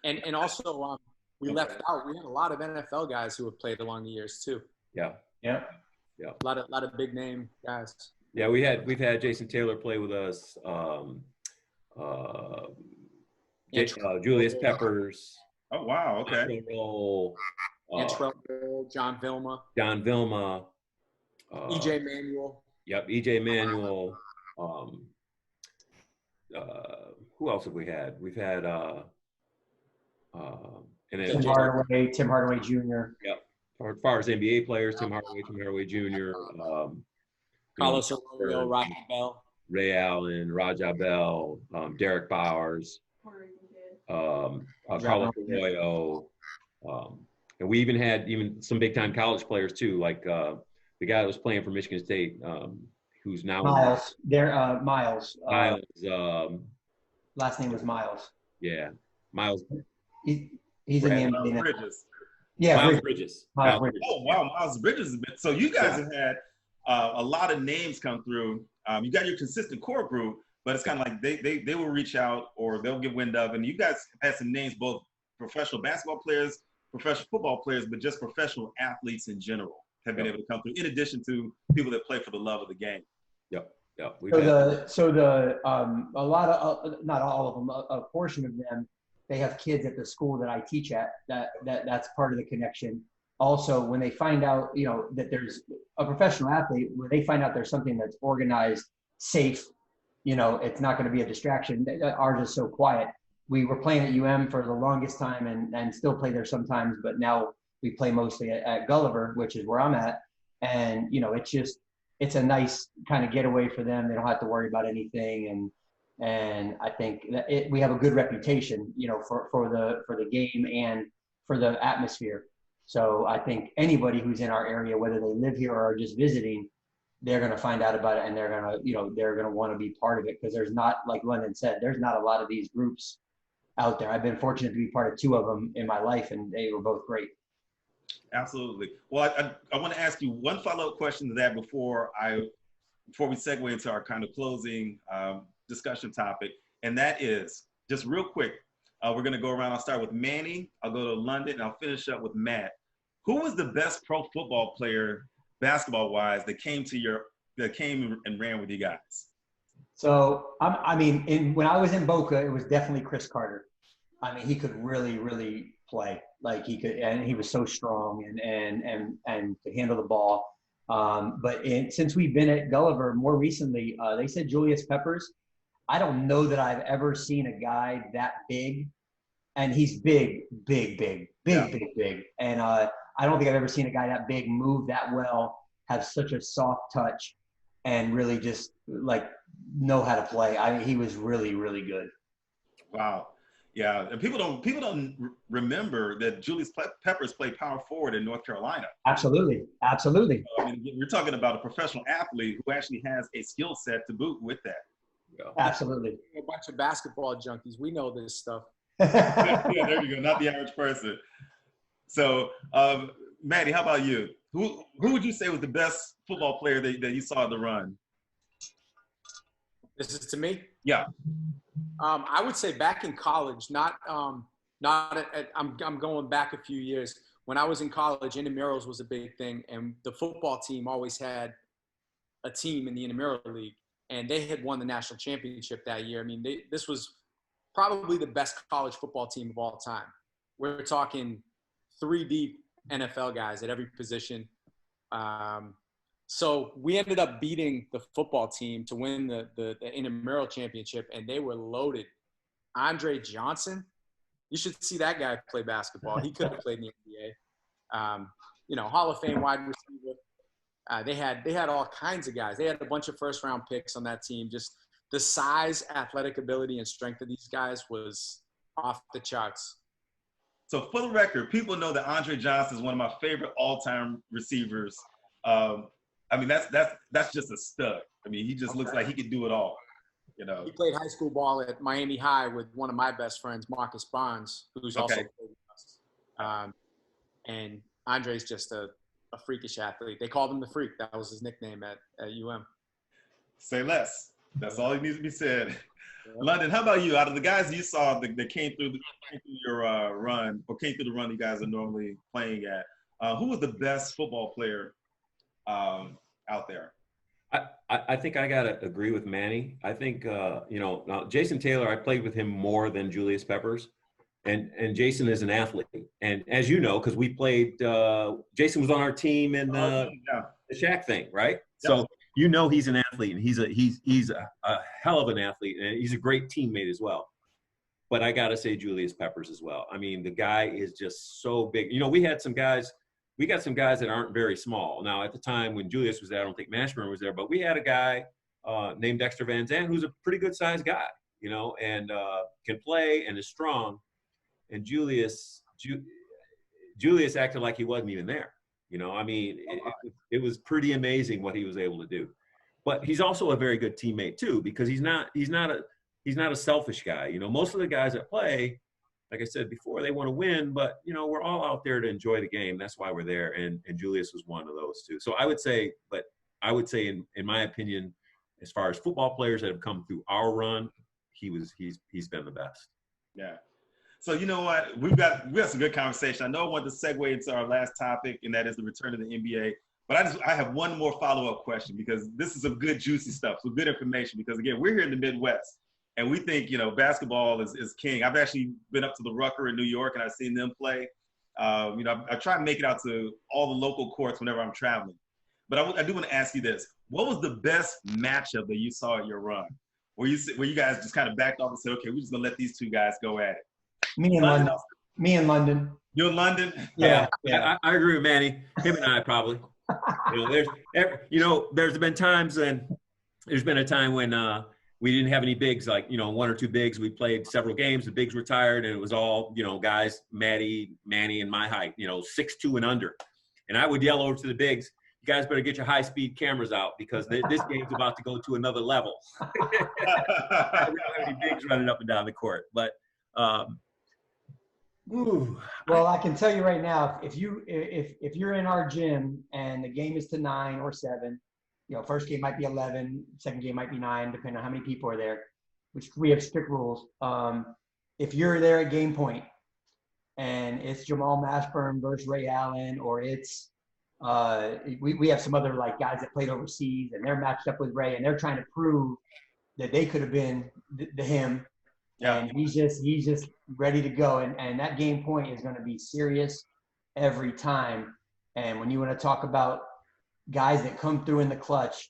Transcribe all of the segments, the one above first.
And also we left out. We had a lot of NFL guys who have played along the years too. Yeah. Yeah. Yeah. A lot of big name guys. Yeah, we've had Jason Taylor play with us. Julius Peppers. Oh wow, okay. John Vilma. John Vilma. EJ Manuel. Yep, EJ Manuel. Who else have we had? We've had Tim Hardaway Jr. Yep. As far as NBA players, Tim Hardaway Jr. Carlos Arroyo, Raja Bell. Ray Allen, Raja Bell, Derek Bowers, Carlos Arroyo. And we even had some big-time college players, too, like the guy that was playing for Michigan State, who's now Miles. Miles. Last name was Miles. Yeah, Miles. He's in the NBA. Bridges. Yeah, Miles Bridges. Miles Bridges. Oh wow, Miles Bridges has been. So you guys have had a lot of names come through. You got your consistent core group, but it's kind of like they will reach out or they'll get wind of, and you guys have had some names, both professional basketball players, professional football players, but just professional athletes in general have been able to come through, in addition to people that play for the love of the game. Yep. Yep. A lot of not all of them, a portion of them, they have kids at the school that I teach at. That's part of the connection. Also, when they find out, that there's a professional athlete, when they find out there's something that's organized, safe, it's not going to be a distraction. Ours is so quiet. We were playing at UM for the longest time and still play there sometimes, but now we play mostly at Gulliver, which is where I'm at. And, it's a nice kind of getaway for them. They don't have to worry about anything. And I think that we have a good reputation, for the game and for the atmosphere. So I think anybody who's in our area, whether they live here or are just visiting, they're going to find out about it and they're going to want to be part of it, because there's not, like London said, there's not a lot of these groups out there. I've been fortunate to be part of 2 of them in my life, and they were both great. Absolutely. Well, I want to ask you one follow-up question to that before we segue into our kind of closing discussion topic, and that is, just real quick, we're going to go around. I'll start with Manny. I'll go to London, and I'll finish up with Matt. Who was the best pro football player, basketball-wise, that came and ran with you guys? So, when I was in Boca, it was definitely Chris Carter. He could really, really play. Like he could, and he was so strong and to handle the ball. But since we've been at Gulliver more recently, they said Julius Peppers. I don't know that I've ever seen a guy that big, and he's big. And I don't think I've ever seen a guy that big move that well, have such a soft touch, and really just like know how to play. He was really, really good. Wow. Yeah, and people don't remember that Julius Peppers played power forward in North Carolina. Absolutely. We're talking about a professional athlete who actually has a skill set to boot with that. Yeah. Absolutely. A bunch of basketball junkies. We know this stuff. Yeah, there you go. Not the average person. So, Maddie, how about you? Who would you say was the best football player that you saw at the run? This is to me? Yeah. I would say back in college, I'm going back a few years. When I was in college, intramurals was a big thing, and the football team always had a team in the intramural league, and they had won the national championship that year. This was probably the best college football team of all time. We're talking 3 deep NFL guys at every position. So we ended up beating the football team to win the intramural championship, and they were loaded. Andre Johnson, you should see that guy play basketball. He could have played in the NBA. Hall of Fame wide receiver. They had all kinds of guys. They had a bunch of first-round picks on that team. Just the size, athletic ability, and strength of these guys was off the charts. So for the record, people know that Andre Johnson is one of my favorite all-time receivers. That's just a stud. He just looks like he could do it all. He played high school ball at Miami High with one of my best friends, Marcus Barnes, who's also played with us. And Andre's just a freakish athlete. They called him the Freak. That was his nickname at UM. Say less. That's all he needs to be said. London, how about you? Out of the guys you saw that came through your run, or came through the run you guys are normally playing at, who was the best football player out there? I think I gotta agree with Manny. I think now Jason Taylor, I played with him more than Julius Peppers, and Jason is an athlete, and as you know, because we played, Jason was on our team in Yeah. the Shaq thing, right? Yep. So he's an athlete, and he's a hell of an athlete, and he's a great teammate as well. But I gotta say Julius Peppers as well. I mean, the guy is just so big. We got some guys that aren't very small. Now, at the time when Julius was there, I don't think Mashburn was there, but we had a guy named Dexter Van Zandt who's a pretty good sized guy, and can play and is strong. And Julius acted like he wasn't even there. I mean, it was pretty amazing what he was able to do. But he's also a very good teammate too, because he's not a selfish guy. Most of the guys that play, like I said before, they want to win, but we're all out there to enjoy the game. That's why we're there. And Julius was one of those two. So I would say in my opinion, as far as football players that have come through our run, he's been the best. Yeah. So you know what? We had some good conversation. I know I wanted to segue into our last topic, and that is the return of the NBA. But I have one more follow-up question, because this is some good juicy stuff, some good information, because again, we're here in the Midwest. And we think, basketball is king. I've actually been up to the Rucker in New York, and I've seen them play. I try to make it out to all the local courts whenever I'm traveling. But I do want to ask you this. What was the best matchup that you saw at your run? Where you guys just kind of backed off and said, okay, we're just going to let these two guys go at it? Me in London. You're in London? Yeah. I agree with Manny. Him and I probably. There's been times there's been a time when we didn't have any bigs, like, one or two bigs. We played several games. The bigs retired, and it was all, guys, Manny, and my height, 6'2" and under. And I would yell over to the bigs, you guys better get your high-speed cameras out, because this game's about to go to another level. We don't have any bigs running up and down the court. But, well, I can tell you right now, if you're in our gym and the game is to 9 or 7, first game might be 11, second game might be 9, depending on how many people are there, which we have strict rules. If you're there at game point and it's Jamal Mashburn versus Ray Allen, or it's we have some other like guys that played overseas and they're matched up with Ray and they're trying to prove that they could have been him. Yeah. And he's just ready to go. And that game point is going to be serious every time. And when you want to talk about guys that come through in the clutch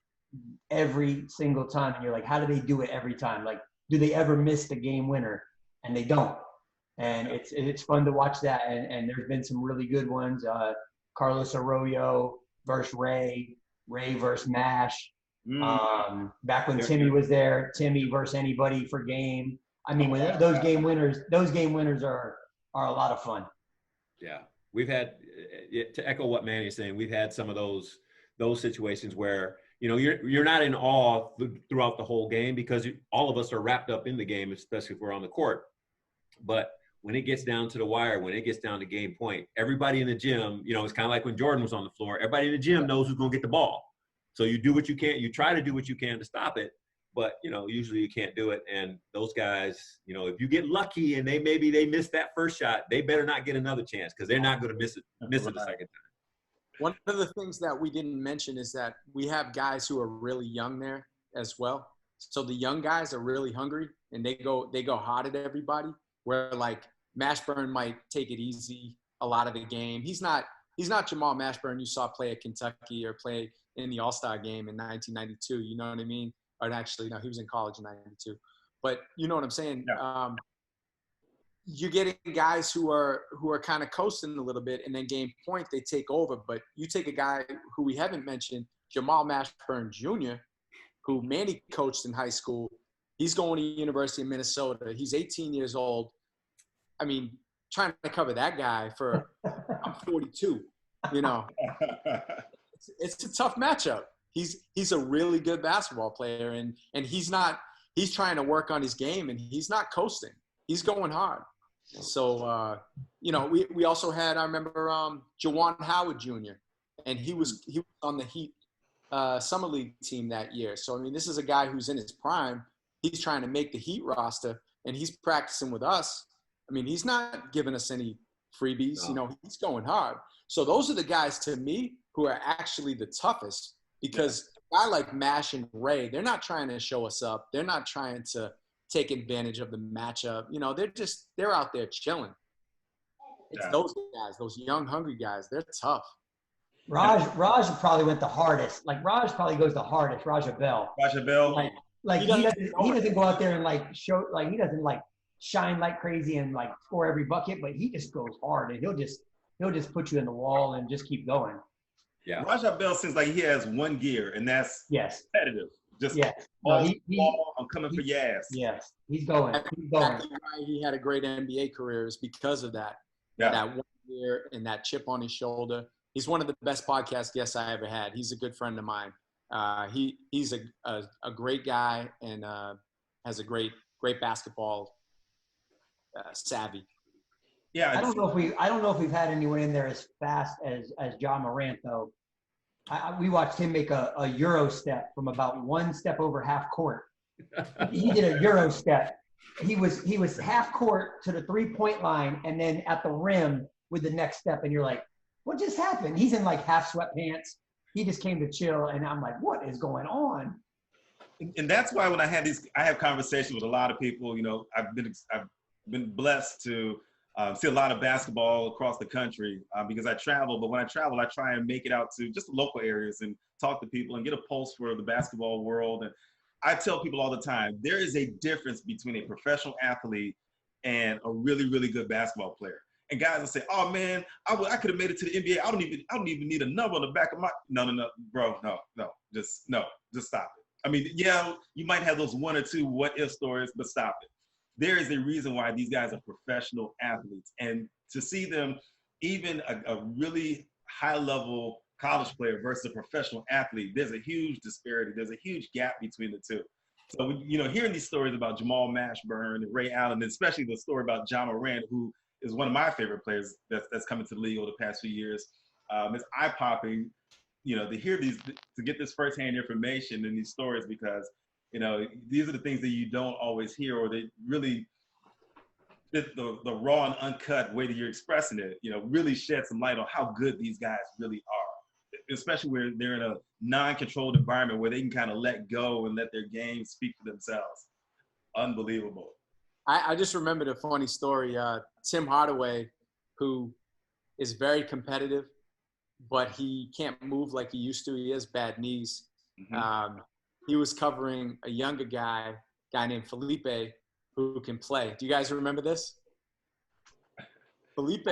every single time, and you're like, how do they do it every time? Like, do they ever miss the game winner? And they don't. And it's fun to watch that. And there's been some really good ones. Carlos Arroyo versus Ray versus Mash. Back when Timmy was there, Timmy versus anybody for game. I mean, when those game winners are a lot of fun. Yeah, we've had, to echo what Manny is saying, we've had some of those situations where you're not in awe throughout the whole game, because all of us are wrapped up in the game, especially if we're on the court. But when it gets down to the wire, when it gets down to game point, everybody in the gym, it's kind of like when Jordan was on the floor. Everybody in the gym knows who's going to get the ball. So you do what you can. You try to do what you can to stop it. But, usually you can't do it. And those guys, if you get lucky and they miss that first shot, they better not get another chance, because they're not going to miss it the second time. One of the things that we didn't mention is that we have guys who are really young there as well. So the young guys are really hungry, and they go hard at everybody, where like Mashburn might take it easy a lot of the game. He's not Jamal Mashburn you saw play at Kentucky or play in the All-Star game in 1992. You know what I mean? Or actually, no, he was in college in 92. But you know what I'm saying? Yeah. You're getting guys who are kind of coasting a little bit, and then game point, they take over. But you take a guy who we haven't mentioned, Jamal Mashburn Jr., who Manny coached in high school. He's going to University of Minnesota. He's 18 years old. I mean, trying to cover that guy for I'm 42, It's a tough matchup. He's a really good basketball player, and he's trying to work on his game, and he's not coasting. He's going hard. So, we also had, I remember, Jawan Howard Jr., and he was on the Heat Summer League team that year. So, I mean, this is a guy who's in his prime. he's trying to make the Heat roster, and he's practicing with us. I mean, he's not giving us any freebies. No. You know, he's going hard. So those are the guys to me who are actually the toughest, because a guy like Mash and Ray, they're not trying to show us up. They're not trying to take advantage of the matchup. You know, they're out there chilling. It's those guys, those young, hungry guys. They're tough. Raj probably went the hardest. Like Raj probably goes the hardest. Raja Bell. Like he doesn't go out there and like show, like he doesn't like shine like crazy and like score every bucket, but he just goes hard, and he'll just put you in the wall and just keep going. Yeah. Raja Bell seems like he has one gear, and that's competitive. Just I'm coming for your ass. Yes, he's going. Exactly why he had a great NBA career is because of that. Yeah. That 1 year and that chip on his shoulder. He's one of the best podcast guests I ever had. He's a good friend of mine. He's a great guy and has a great basketball savvy. Yeah, I don't know if we've had anyone in there as fast as John Morant though. We watched him make a Euro step from about 1 step over half court. He did a Euro step. He was half court to the 3-point line and then at the rim with the next step, and you're like, what just happened? He's in like half sweatpants. He just came to chill, and I'm like, what is going on? and that's why when I have conversations with a lot of people. You know, I've been blessed to see a lot of basketball across the country because I travel. But when I travel, I try and make it out to just the local areas and talk to people and get a pulse for the basketball world. And I tell people all the time, there is a difference between a professional athlete and a really, really good basketball player. And guys will say, "Oh man, I could have made it to the NBA. I don't even need a number on the back of my." No, bro, just stop it. I mean, yeah, you might have those 1 or 2 what if stories, but stop it. There is a reason why these guys are professional athletes, and to see them, even a really high level college player versus a professional athlete, there's a huge disparity. There's a huge gap between the two. So, hearing these stories about Jamal Mashburn and Ray Allen, and especially the story about John Morant, who is one of my favorite players that's coming to the league over the past few years, it's eye-popping, to hear to get this firsthand information and these stories, because, these are the things that you don't always hear, or they really, the raw and uncut way that you're expressing it, really shed some light on how good these guys really are, especially where they're in a non-controlled environment where they can kind of let go and let their game speak for themselves. Unbelievable. I just remembered a funny story. Tim Hardaway, who is very competitive, but he can't move like he used to. He has bad knees. Mm-hmm. He was covering a younger guy named Felipe, who can play. Do you guys remember this? Felipe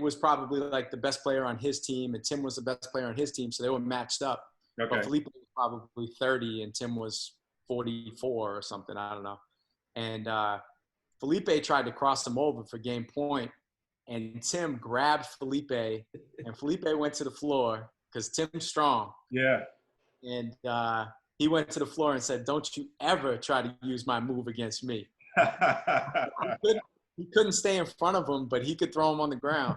was probably like the best player on his team, and Tim was the best player on his team, so they were matched up. Okay. But Felipe was probably 30, and Tim was 44 or something. I don't know. And Felipe tried to cross him over for game point, and Tim grabbed Felipe, and Felipe went to the floor because Tim's strong. Yeah. And he went to the floor and said, "Don't you ever try to use my move against me." He couldn't stay in front of him, but he could throw him on the ground.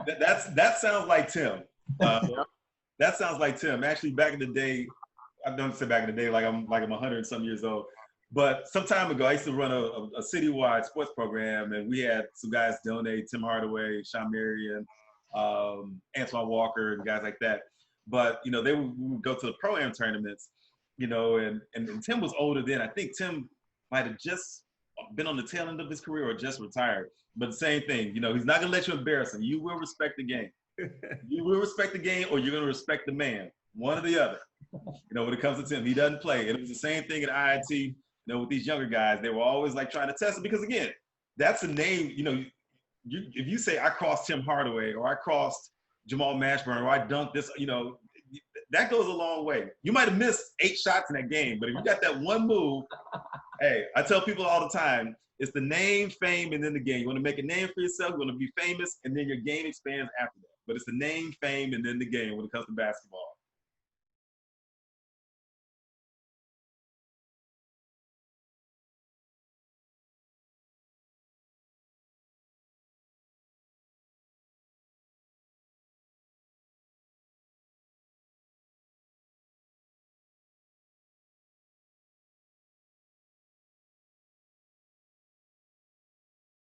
That sounds like Tim. That sounds like Tim. Actually, back in the day, I don't say back in the day like I'm 100 and some years old. But some time ago, I used to run a citywide sports program, and we had some guys donate, Tim Hardaway, Sean Marion, Antoine Walker, and guys like that. But, we would go to the Pro-Am tournaments, and Tim was older then. I think Tim might have just been on the tail end of his career or just retired. But the same thing, he's not going to let you embarrass him. You will respect the game. You will respect the game, or you're going to respect the man, one or the other. When it comes to Tim, he doesn't play. And it was the same thing at IIT. With these younger guys, they were always like trying to test it because, again, that's a name. If you say I crossed Tim Hardaway or I crossed Jamal Mashburn or I dunked this, that goes a long way. You might have missed 8 shots in that game, but if you got that one move, hey, I tell people all the time, it's the name, fame, and then the game. You want to make a name for yourself, you want to be famous, and then your game expands after that. But it's the name, fame, and then the game when it comes to basketball.